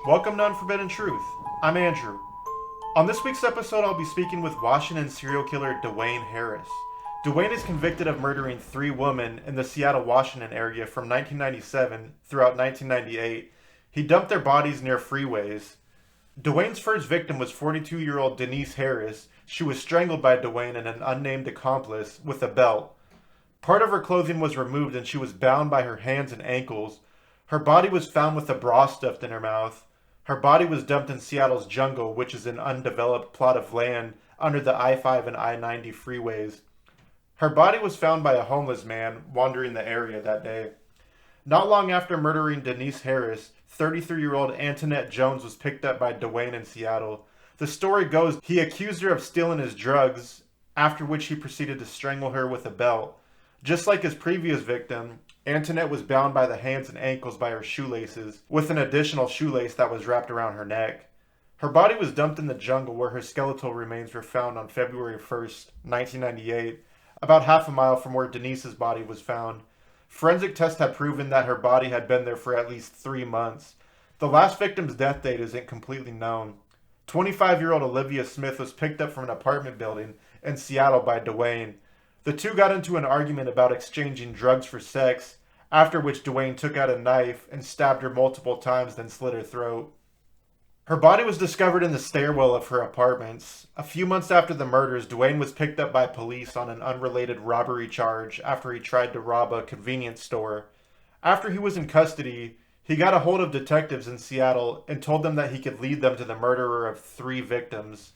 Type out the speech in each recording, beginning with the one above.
Welcome to Unforbidden Truth. I'm Andrew. On this week's episode, I'll be speaking with Washington serial killer Dewayne Harris. Dewayne is convicted of murdering 3 women in the Seattle, Washington area from 1997 throughout 1998. He dumped their bodies near freeways. Dewayne's first victim was 42-year-old Denise Harris. She was strangled by Dewayne and an unnamed accomplice with a belt. Part of her clothing was removed and she was bound by her hands and ankles. Her body was found with a bra stuffed in her mouth. Her body was dumped in Seattle's Jungle, which is an undeveloped plot of land under the I-5 and I-90 freeways. Her body was found by a homeless man wandering the area that day. Not long after murdering Denise Harris, 33-year-old Antoinette Jones was picked up by Dewayne in Seattle. The story goes he accused her of stealing his drugs, after which he proceeded to strangle her with a belt. Just like his previous victim, Antoinette was bound by the hands and ankles by her shoelaces, with an additional shoelace that was wrapped around her neck. Her body was dumped in the jungle where her skeletal remains were found on February 1st, 1998, about half a mile from where Denise's body was found. Forensic tests had proven that her body had been there for at least 3 months. The last victim's death date isn't completely known. 25-year-old Olivia Smith was picked up from an apartment building in Seattle by Dewayne. The two got into an argument about exchanging drugs for sex, after which Dewayne took out a knife and stabbed her multiple times, then slit her throat. Her body was discovered in the stairwell of her apartments. A few months after the murders, Dewayne was picked up by police on an unrelated robbery charge after he tried to rob a convenience store. After he was in custody, he got a hold of detectives in Seattle and told them that he could lead them to the murderer of 3 victims.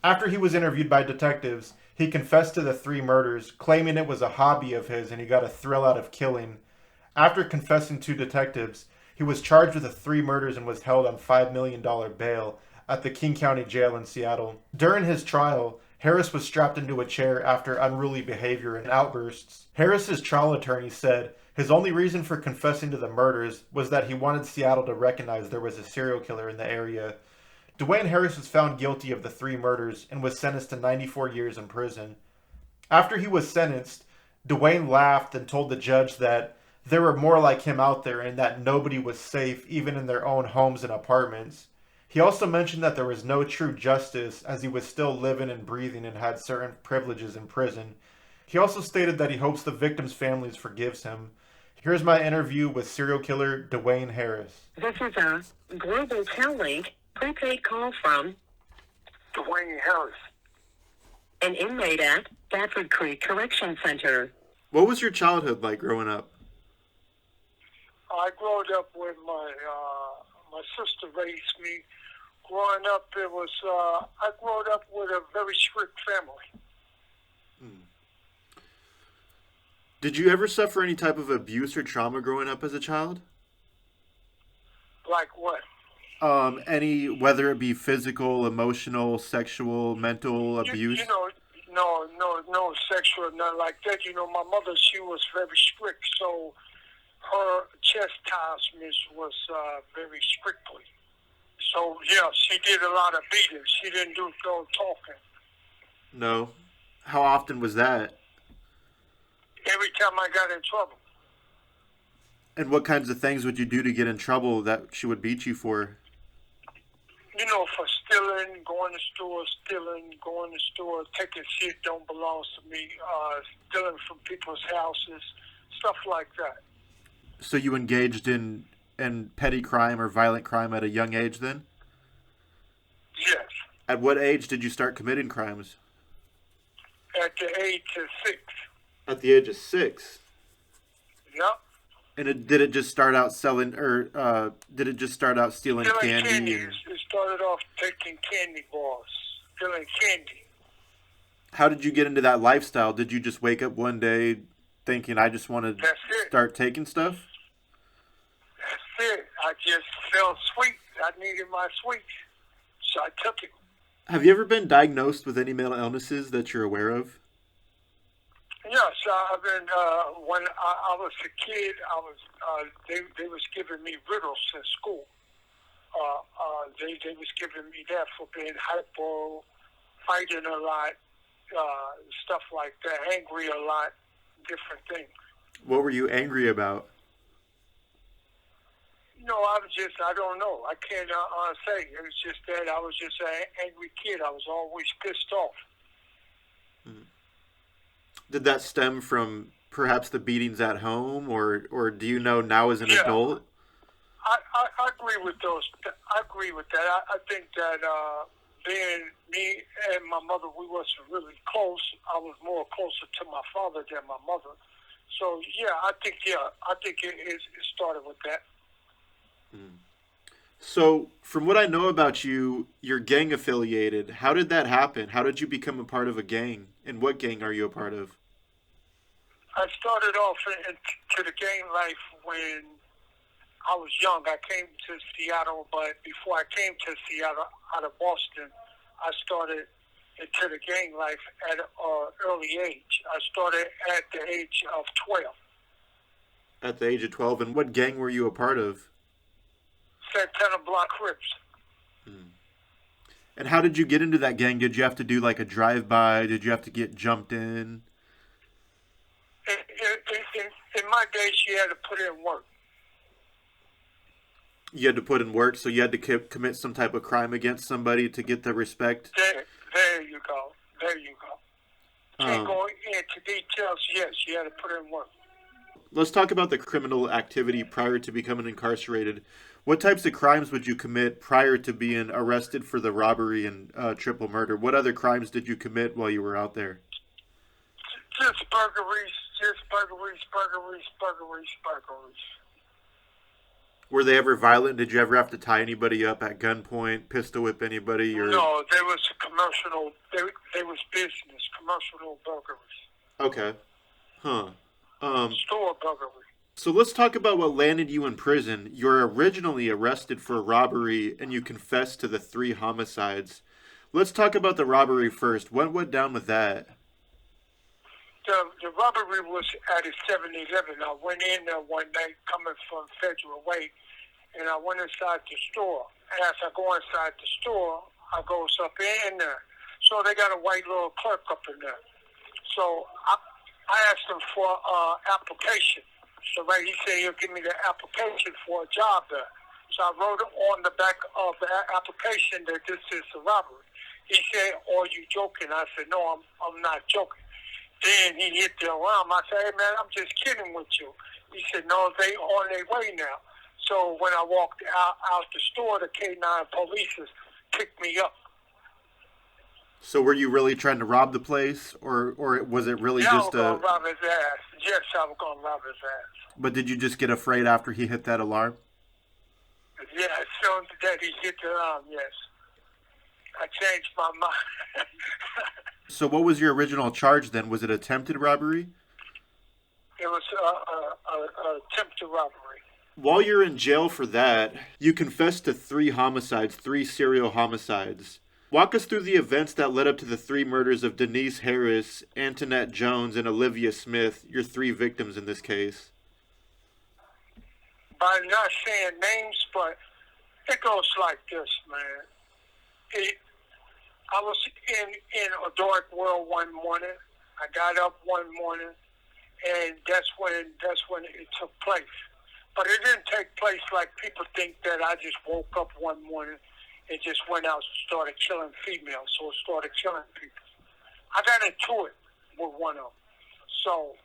After he was interviewed by detectives, he confessed to the 3 murders, claiming it was a hobby of his and he got a thrill out of killing. After confessing to detectives, he was charged with the 3 murders and was held on $5 million bail at the King County Jail in Seattle. During his trial, Harris was strapped into a chair after unruly behavior and outbursts. Harris's trial attorney said his only reason for confessing to the murders was that he wanted Seattle to recognize there was a serial killer in the area. Dewayne Harris was found guilty of the 3 murders and was sentenced to 94 years in prison. After he was sentenced, Dewayne laughed and told the judge that there were more like him out there and that nobody was safe even in their own homes and apartments. He also mentioned that there was no true justice as he was still living and breathing and had certain privileges in prison. He also stated that he hopes the victims' families forgives him. Here's my interview with serial killer Dewayne Harris. This is a global Tellink prepaid call from Dewayne Harris. an inmate at Stafford Creek Correction Center. What was your childhood like growing up? I grew up with my sister raised me. Growing up, I grew up with a very strict family. Did you ever suffer any type of abuse or trauma growing up as a child? Like what? Whether it be physical, emotional, sexual, mental abuse? No sexual, nothing like that. My mother, she was very strict, so her chastisement was very strictly. So, yeah, she did a lot of beating. She didn't do no talking. No. How often was that? Every time I got in trouble. And what kinds of things would you do to get in trouble that she would beat you for? For stealing, going to store, taking shit don't belong to me, stealing from people's houses, stuff like that. So you engaged in petty crime or violent crime at a young age then? Yes. At what age did you start committing crimes? At the age of 6. At the age of 6? Yep. And did it just start out selling, or did it just start out stealing candy? It started off taking candy bars, stealing candy. How did you get into that lifestyle? Did you just wake up one day thinking, I just want to start taking stuff? That's it. I just felt sweet. I needed my sweet, so I took it. Have you ever been diagnosed with any mental illnesses that you're aware of? Yes, I've been. When I was a kid, they was giving me riddles in school. They was giving me that for being hypo, fighting a lot, stuff like that, angry a lot, different things. What were you angry about? I've I don't know. I can't say. It was just that I was just an angry kid. I was always pissed off. Did that stem from perhaps the beatings at home, or do you know now as an Yeah. adult? I agree with those. I agree with that. I think that being me and my mother, we wasn't really close. I was more closer to my father than my mother. So I think it started with that. So, from what I know about you, you're gang affiliated. How did that happen? How did you become a part of a gang? And what gang are you a part of? I started off into the gang life when I was young. I came to Seattle, but before I came to Seattle out of Boston, I started into the gang life at an early age. I started at the age of 12. At the age of 12, and what gang were you a part of? Santana Block Crips. And how did you get into that gang? Did you have to do like a drive-by? Did you have to get jumped in? In my days, you had to put in work. You had to put in work, so you had to commit some type of crime against somebody to get the respect? There you go. There you go. Can't go into details. Yes, you had to put in work. Let's talk about the criminal activity prior to becoming incarcerated. What types of crimes would you commit prior to being arrested for the robbery and triple murder? What other crimes did you commit while you were out there? Just burglaries. Were they ever violent? Did you ever have to tie anybody up at gunpoint, pistol whip anybody? Or... No, they was commercial. They was business, commercial burglaries. Okay. Huh. Store burglary. So let's talk about what landed you in prison. You were originally arrested for robbery, and you confessed to the 3 homicides. Let's talk about the robbery first. What went down with that? The robbery was at a 7-Eleven. I went in there one night coming from Federal Way, and I went inside the store. And as I go inside the store, I goes up in there. So they got a white little clerk up in there. So I asked him for application. So he said he'll give me the application for a job there. So I wrote on the back of the application that this is a robbery. He said, "Are you joking?" I said, "No, I'm not joking." Then he hit the alarm. I said, "Hey man, I'm just kidding with you." He said, "No, they on their way now." So when I walked out the store, the K9 police picked me up. So were you really trying to rob the place, or was it really I was just going to rob his ass. Yes, I was going to rob his ass. But did you just get afraid after he hit that alarm? Yeah, as soon as that he hit the alarm, yes. I changed my mind. So what was your original charge then? Was it attempted robbery? It was attempted robbery. While you're in jail for that, you confessed to 3 homicides, 3 serial homicides. Walk us through the events that led up to the 3 murders of Denise Harris, Antoinette Jones, and Olivia Smith, your 3 victims in this case. By not saying names, but it goes like this, man. I was in a dark world one morning. I got up one morning, and that's when it took place. But it didn't take place like people think that I just woke up one morning and just went out and started killing females, or started killing people. I got into it with one of them. So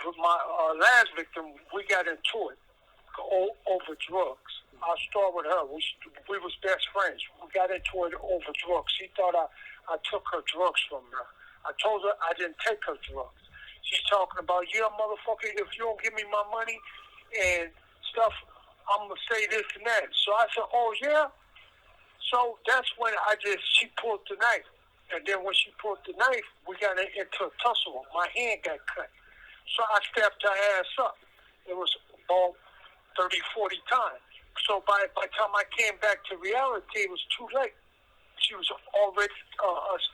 with my last victim, we got into it over drugs. I'll start with her. We was best friends. We got into it over drugs. She thought I took her drugs from her. I told her I didn't take her drugs. She's talking about, "Yeah, motherfucker, if you don't give me my money and stuff, I'm going to say this and that." So I said, "Oh, yeah?" So that's when she pulled the knife. And then when she pulled the knife, we got into a tussle. My hand got cut. So I stabbed her ass up. It was about 30, 40 times. So by the time I came back to reality, it was too late. She was already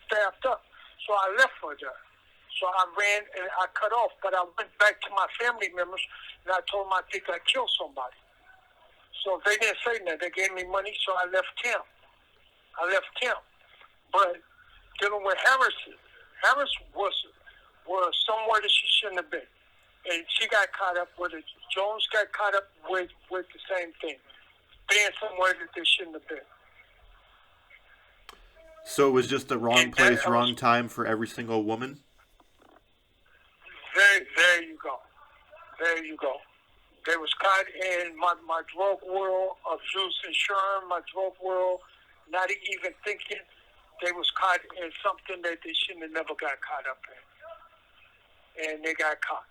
stabbed up. So I left her there. So I ran and I cut off. But I went back to my family members and I told them I think I killed somebody. So they didn't say nothing. They gave me money, so I left him. But dealing with Harris was somewhere that she shouldn't have been. And she got caught up with it. Jones got caught up with the same thing. being somewhere that they shouldn't have been. So it was just the wrong And place, that wrong was- time for every single woman? There you go. There you go. They was caught in my drug world of juice and sherm, my drug world, not even thinking. They was caught in something that they shouldn't have never got caught up in. And they got caught.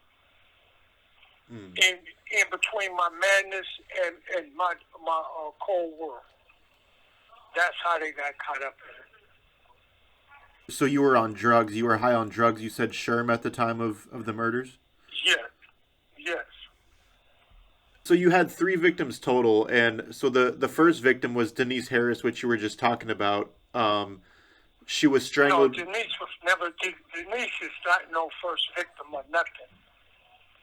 In between my madness and my cold world. That's how they got caught up in it. So you were on drugs. You were high on drugs. You said sherm at the time of the murders? Yes. So you had 3 victims total, and so the first victim was Denise Harris, which you were just talking about. She was strangled. No, Denise was never. Denise is not no first victim or nothing.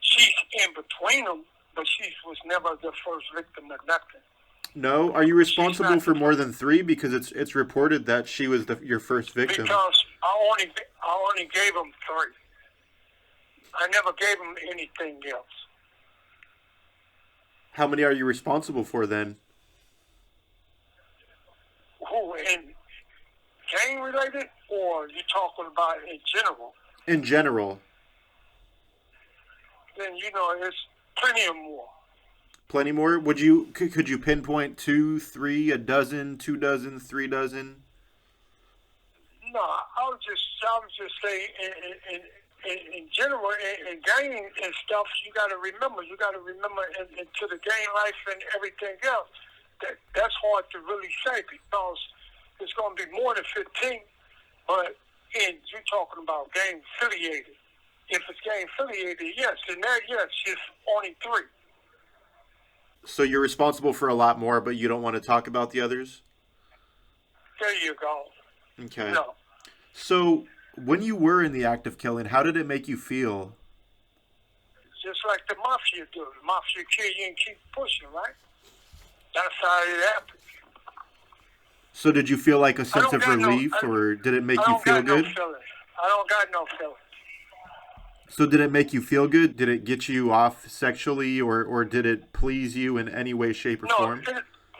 She's in between them, but she was never the first victim of nothing. No, are you responsible for more than 3? Because it's reported that she was your first victim. Because I only gave them 3. I never gave them anything else. How many are you responsible for then? Who, in gang related, or you talking about in general? In general. Then it's plenty of more. Plenty more? Could you pinpoint 2, 3, a dozen, 2 dozen, 3 dozen? No, I would just say in general, in gang and stuff, you got to remember into the gang life and everything else. That's hard to really say because it's going to be more than 15. But you're talking about gang affiliated. If it's gang affiliated, yes, it's only 3. So you're responsible for a lot more, but you don't want to talk about the others? There you go. Okay. No. So when you were in the act of killing, how did it make you feel? Just like the mafia do. The mafia kill you and keep pushing, right? That's how it happens. So did you feel like a sense of relief, or did it make you feel good? I don't got no feelings. So did it make you feel good? Did it get you off sexually, or did it please you in any way, shape, or form?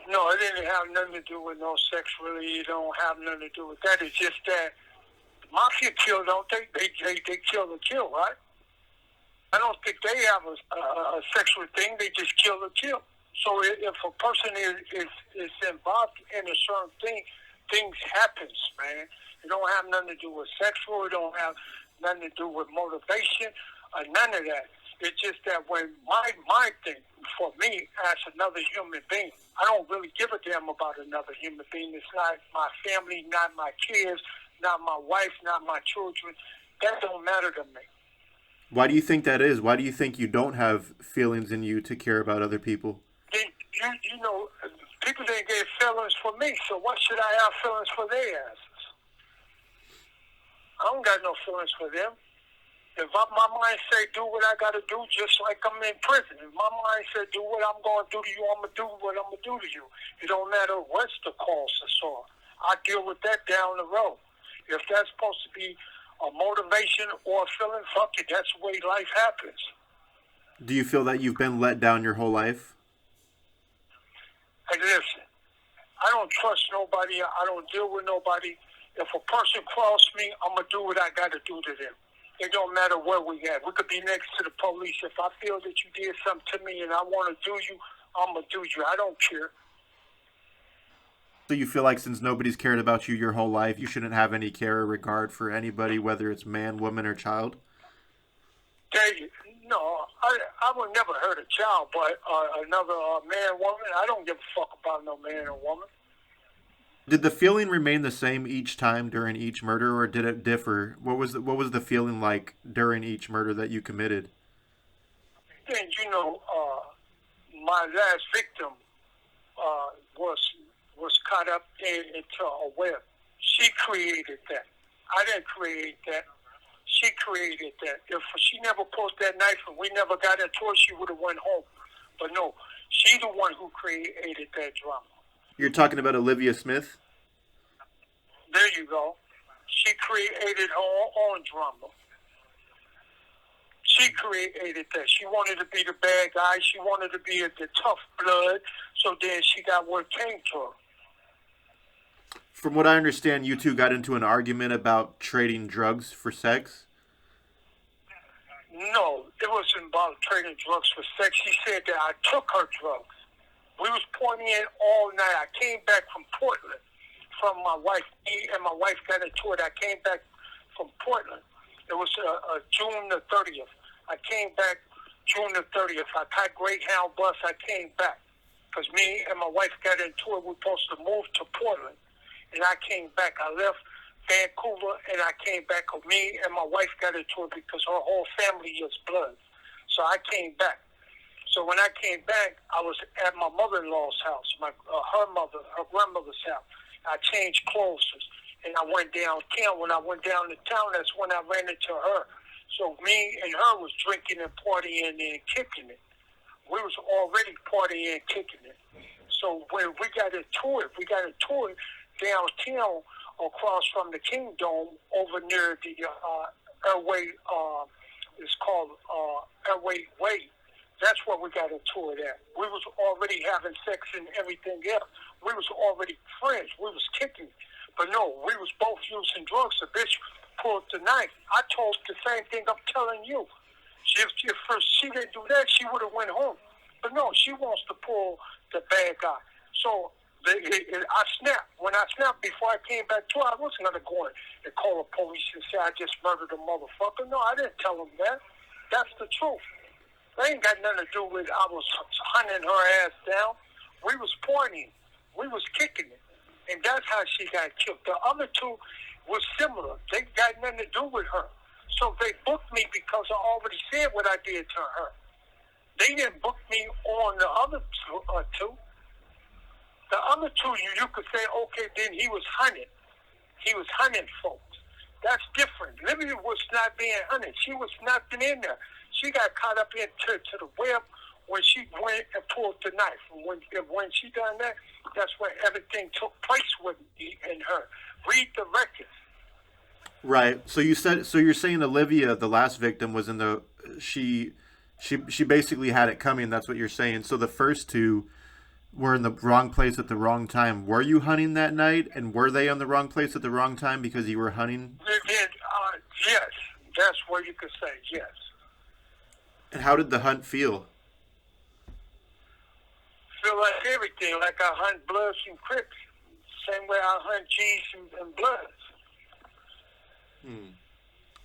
No, it didn't have nothing to do with no sex, really. It don't have nothing to do with that. It's just that mafia kill, don't they? They kill the kill, right? I don't think they have a sexual thing. They just kill the kill. So if a person is involved in a certain thing, things happens, man. It don't have nothing to do with sexual. It don't have nothing to do with motivation or none of that. It's just that when my thing, for me, as another human being, I don't really give a damn about another human being. It's not my family, not my kids, not my wife, not my children. That don't matter to me. Why do you think that is? Why do you think you don't have feelings in you to care about other people? People didn't get feelings for me, so why should I have feelings for their asses? I don't got no feelings for them. If my mind say do what I got to do, just like I'm in prison. If my mind said do what I'm going to do to you, I'm going to do what I'm going to do to you. It don't matter what's the cause or so. I deal with that down the road. If that's supposed to be a motivation or a feeling, fuck it. That's the way life happens. Do you feel that you've been let down your whole life? Hey, listen, I don't trust nobody. I don't deal with nobody. If a person cross me, I'm going to do what I got to do to them. It don't matter where we at. We could be next to the police. If I feel that you did something to me and I want to do you, I'm going to do you. I don't care. So you feel like since nobody's cared about you your whole life, you shouldn't have any care or regard for anybody, whether it's man, woman, or child? No, I would never hurt a child, but another man, woman, I don't give a fuck about no man or woman. Did the feeling remain the same each time during each murder, or did it differ? What was the feeling like during each murder that you committed? And my last victim was caught up into a web. She created that. I didn't create that. She created that. If she never pulled that knife and we never got into it, she would have went home. But no, she's the one who created that drama. You're talking about Olivia Smith? There you go. She created her own drama. She created that. She wanted to be the bad guy. She wanted to be the tough blood. So then she got what came to her. From what I understand, you two got into an argument about trading drugs for sex. No, it wasn't about trading drugs for sex. She said that I took her drugs. We was partying all night. I came back from Portland from my wife. Me and my wife got into it. I came back from Portland. It was June the 30th. I came back June the 30th. I got Greyhound bus. I came back because me and my wife got into it. We were supposed to move to Portland. And I came back. I left Vancouver and I came back. Me and my wife got into it because her whole family is blood. So I came back. So when I came back, I was at my mother-in-law's house, her grandmother's house. I changed clothes and I went downtown. When I went down to town, that's when I ran into her. So me and her was drinking and partying and kicking it. We was already partying and kicking it. So when we got into it downtown across from the Kingdom over near the Airway, it's called Airway Way. That's where we got into it at. We was already having sex and everything else. We was already friends. We was kicking it. But no, we was both using drugs. The bitch pulled the knife. I told the same thing I'm telling you. If she didn't do that, she would have went home. But no, she wants to pull the bad guy. So I snapped. When I snapped, before I came back to her, I wasn't going to go and call the police and say I just murdered a motherfucker. No, I didn't tell them that. That's the truth. They ain't got nothing to do with I was hunting her ass down. We was partying. We was kicking it. And that's how she got killed. The other two was similar. They got nothing to do with her. So they booked me because I already said what I did to her. They didn't book me on the other two. The other two, you could say, okay, then he was hunting. He was hunting folks. That's different. Libby was not being hunted. She was nothing in there. She got caught up into the web when she went and pulled the knife. And when she done that, that's when everything took place with me and her. Read the records. Right. So you're saying Olivia, the last victim, was in the she basically had it coming. That's what you're saying. So the first two were in the wrong place at the wrong time. Were you hunting that night, and were they on the wrong place at the wrong time because you were hunting? Yes, that's what you could say. Yes. And how did the hunt feel? Feel like everything, like I hunt Bloods and Crips. Same way I hunt G's and Bloods.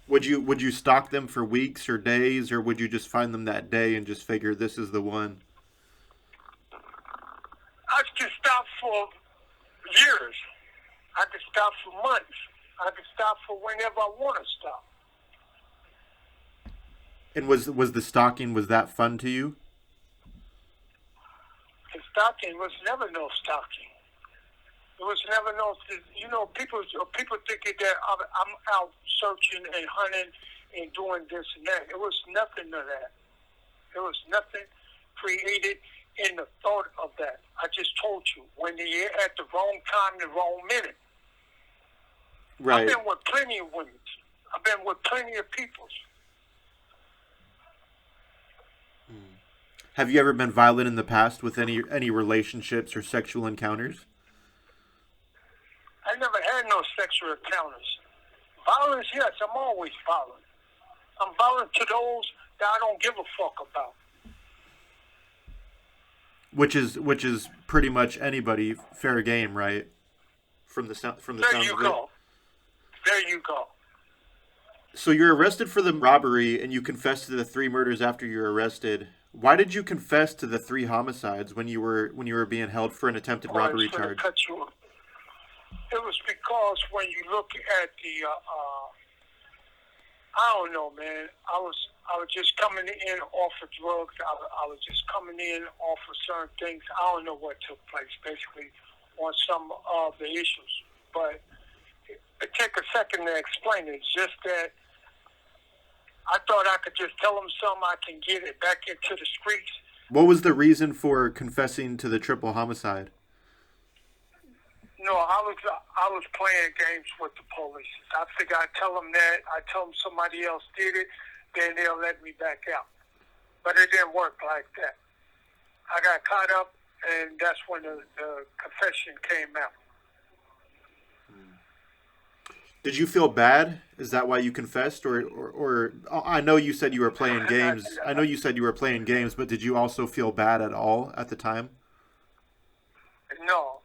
Would you stalk them for weeks or days, or would you just find them that day and just figure this is the one? I could stop for years. I could stop for months. I could stop for whenever I want to stop. And was the stalking, was that fun to you? The stalking was never no stalking. It was never no, people think that I'm out searching and hunting and doing this and that. It was nothing of that. It was nothing created in the thought of that. I just told you, when you're at the wrong time, the wrong minute. Right. I've been with plenty of women. I've been with plenty of people. Have you ever been violent in the past with any relationships or sexual encounters? I never had no sexual encounters. Violence, yes, I'm always violent. I'm violent to those that I don't give a fuck about. Which is pretty much anybody, fair game, right? From the sound of it. There you go. There you go. So you're arrested for the robbery, and you confessed to the 3 murders after you're arrested. Why did you confess to the 3 homicides when you were being held for an attempted robbery charge? It was because when you look at the, I don't know, man. I was just coming in off of drugs. I was just coming in off of certain things. I don't know what took place, basically, on some of the issues. But it take a second to explain it. It's just that I thought I could just tell them something, I can get it back into the streets. What was the reason for confessing to the triple homicide? No, I was playing games with the police. I figured I'd tell them that. I tell them somebody else did it. then they'll let me back out. But it didn't work like that. I got caught up, and that's when the confession came out. Did you feel bad? Is that why you confessed, or I know you said you were playing games. I know you said you were playing games, but did you also feel bad at all at the time? No.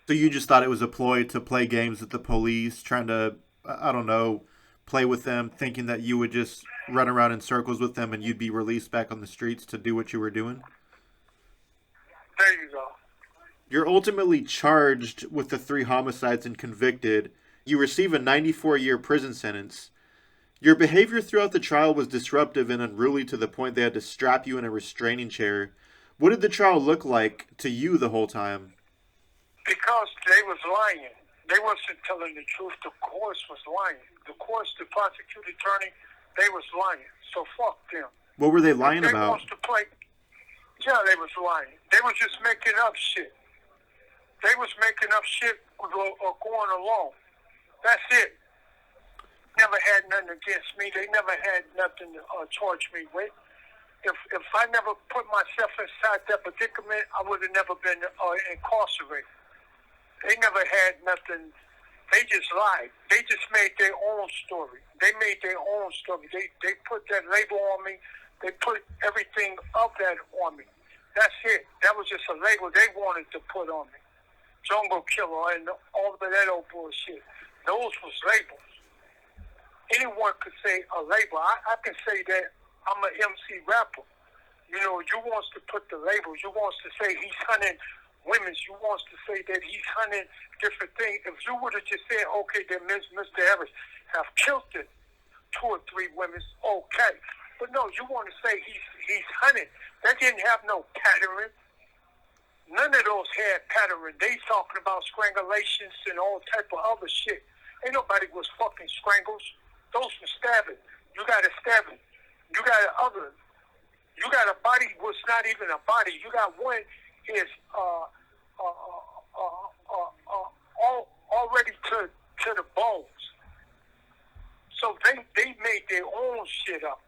So you just thought it was a ploy to play games with the police, trying to, I don't know, play with them, thinking that you would just run around in circles with them and you'd be released back on the streets to do what you were doing? There you go. You're ultimately charged with the 3 homicides and convicted. You receive a 94-year prison sentence. Your behavior throughout the trial was disruptive and unruly to the point they had to strap you in a restraining chair. What did the trial look like to you the whole time? Because they was lying. They wasn't telling the truth. The courts was lying. The prosecuting attorney, they was lying. So fuck them. What were they lying they about? Wants to play, yeah, they was lying. They was just making up shit. They was making up shit or going along. That's it. Never had nothing against me. They never had nothing to charge me with. If I never put myself inside that predicament, I would have never been incarcerated. They never had nothing. They just lied. They just made their own story. They made their own story. They put that label on me. They put everything of that on me. That's it. That was just a label they wanted to put on me. Jungle Killer and all of that old bullshit. Those was labels. Anyone could say a label. I can say that I'm an MC rapper. You know, you wants to put the labels. You wants to say he's hunting women. You wants to say that he's hunting different things. If you would have just said, okay, then Mr. Harris have killed it, 2 or 3 women, okay. But no, you want to say he's hunting. That didn't have no pattern. None of those had pattern. They talking about strangulations and all type of other shit. Ain't nobody was fucking strangles. Those were stabbing. You got a stabbing. You got other. You got a body was not even a body. You got one is already to the bones. So they made their own shit up.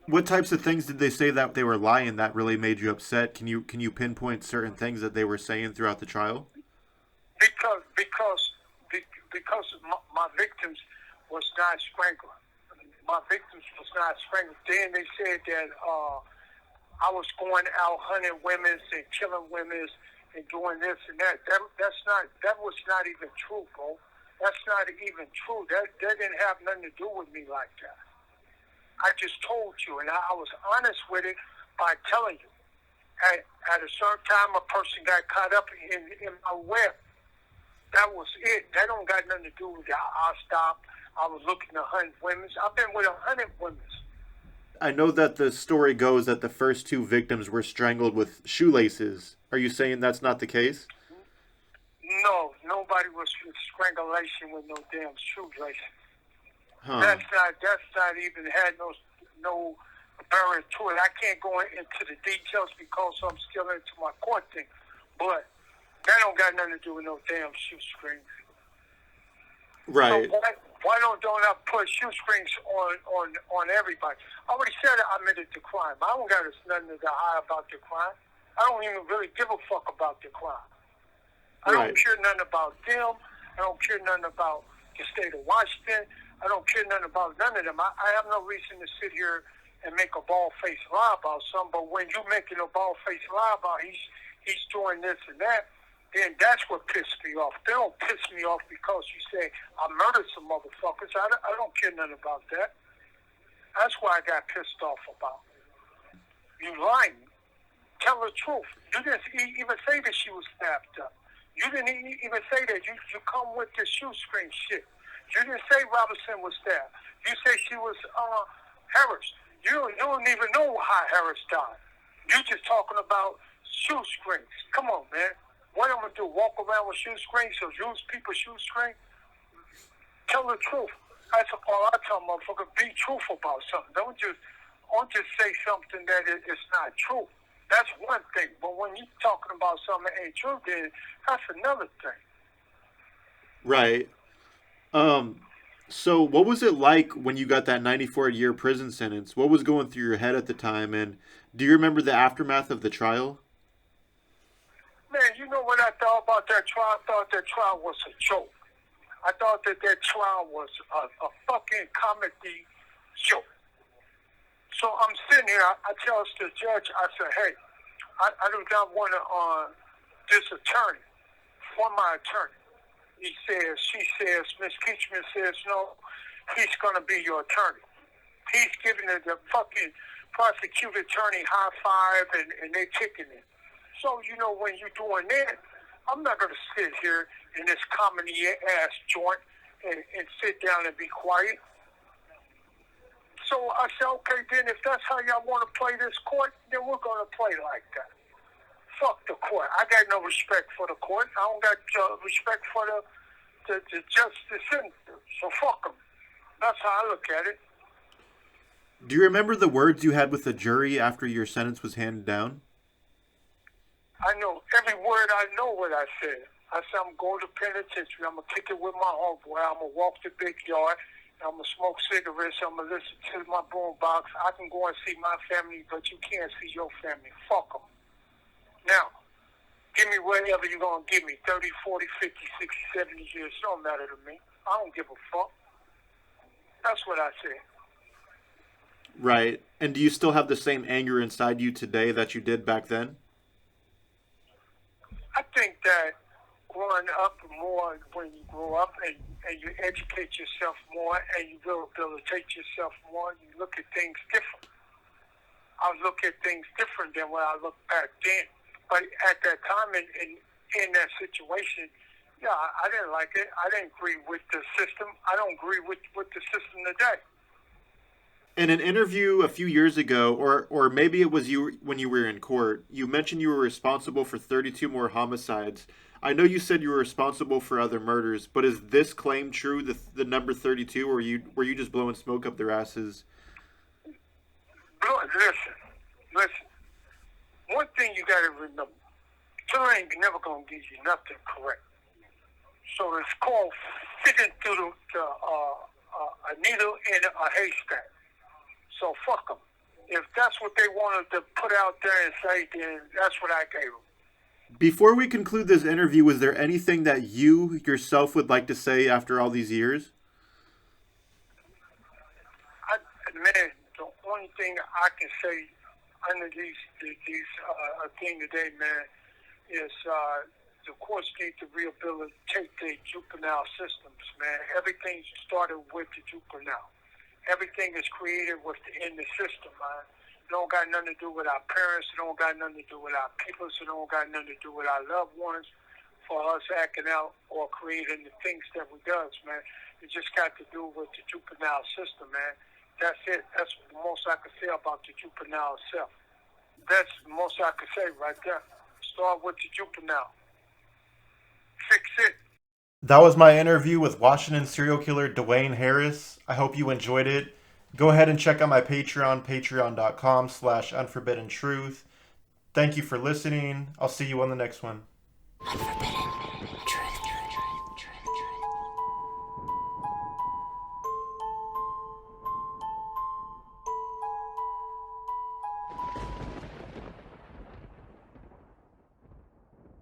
What types of things did they say that they were lying that really made you upset? Can you pinpoint certain things that they were saying throughout the trial? Because my victims was not strangled. My victims was not strangled. Then they said that I was going out hunting women and killing women and doing this and that. That was not even true, bro. That's not even true. That didn't have nothing to do with me like that. I just told you, and I was honest with it by telling you. At a certain time, a person got caught up in my web. That was it. That don't got nothing to do with it. I stopped. I was looking to hunt women. I've been with 100 women. I know that the story goes that the first 2 victims were strangled with shoelaces. Are you saying that's not the case? No, nobody was with strangulation with no damn shoelaces. Huh. That's not even had no bearing to it. I can't go into the details because I'm still into my court thing. But that don't got nothing to do with no damn shoestrings. Right. So why don't I put shoestrings on everybody? I already said I admitted the crime. I don't got nothing to hide about the crime. I don't even really give a fuck about the crime. I don't care nothing about them. I don't care nothing about the state of Washington. I don't care nothing about none of them. I have no reason to sit here and make a bald-faced lie about something. But when you're making a bald-faced lie about he's doing this and that, then that's what pissed me off. They don't piss me off because you say I murdered some motherfuckers. I don't care nothing about that. That's why I got pissed off about. You lying. Tell the truth. You didn't even say that she was stabbed up. You didn't even say that. You come with this shoestring shit. You didn't say Robinson was stabbed. You say she was Harris. You don't even know how Harris died. You just talking about shoestrings. Come on, man. What I'm going to do, walk around with shoestrings or use people's shoestrings? Tell the truth. That's all I tell motherfuckers. Be truthful about something. Don't just say something that is not true. That's one thing. But when you're talking about something that ain't true, then that's another thing. Right. So, what was it like when you got that 94-year prison sentence? What was going through your head at the time? And do you remember the aftermath of the trial? Man, you know what I thought about that trial? I thought that trial was a joke. I thought that trial was a fucking comedy joke. So I'm sitting here, I tell the judge, I said, hey, I do not want to, this attorney, for my attorney. She says, Miss Keachman says, no, he's going to be your attorney. He's giving the fucking prosecutor attorney high five and they kicking it. So, you know, when you're doing that, I'm not going to sit here in this comedy-ass joint and sit down and be quiet. So I said, okay, then if that's how y'all want to play this court, then we're going to play like that. Fuck the court. I got no respect for the court. I don't got respect for the justice in. So fuck them. That's how I look at it. Do you remember the words you had with the jury after your sentence was handed down? I know every word. I know what I said. I said, I'm going to penitentiary. I'm going to kick it with my homeboy. I'm going to walk the big yard. I'm going to smoke cigarettes. I'm going to listen to my boombox. I can go and see my family, but you can't see your family. Fuck them. Now, give me whatever you're going to give me. 30, 40, 50, 60, 70 years. It don't matter to me. I don't give a fuck. That's what I said. Right. And do you still have the same anger inside you today that you did back then? I think that growing up more, when you grow up and you educate yourself more and you rehabilitate yourself more, you look at things different. I look at things different than what I looked back then. But at that time in that situation, yeah, I didn't like it. I didn't agree with the system. I don't agree with the system today. In an interview a few years ago, or maybe it was you when you were in court, you mentioned you were responsible for 32 more homicides. I know you said you were responsible for other murders, but is this claim true, the number 32, or were you just blowing smoke up their asses? Listen. One thing you got to remember, jury ain't never going to give you nothing correct. So it's called fitting through a needle in a haystack. So fuck them. If that's what they wanted to put out there and say, then that's what I gave them. Before we conclude this interview, was there anything that you yourself would like to say after all these years? Man, the only thing I can say under these thing today, man, is the courts need to rehabilitate their juvenile systems, man. Everything started with the juvenile. Everything is created within the system, man. It don't got nothing to do with our parents. It don't got nothing to do with our people. It don't got nothing to do with our loved ones for us acting out or creating the things that we does, man. It just got to do with the juvenile system, man. That's it. That's the most I can say about the juvenile itself. That's the most I can say right there. Start with the juvenile. Fix it. That was my interview with Washington serial killer Dewayne Harris. I hope you enjoyed it. Go ahead and check out my Patreon, patreon.com/unforbiddentruth. Thank you for listening. I'll see you on the next one. Unforbidden.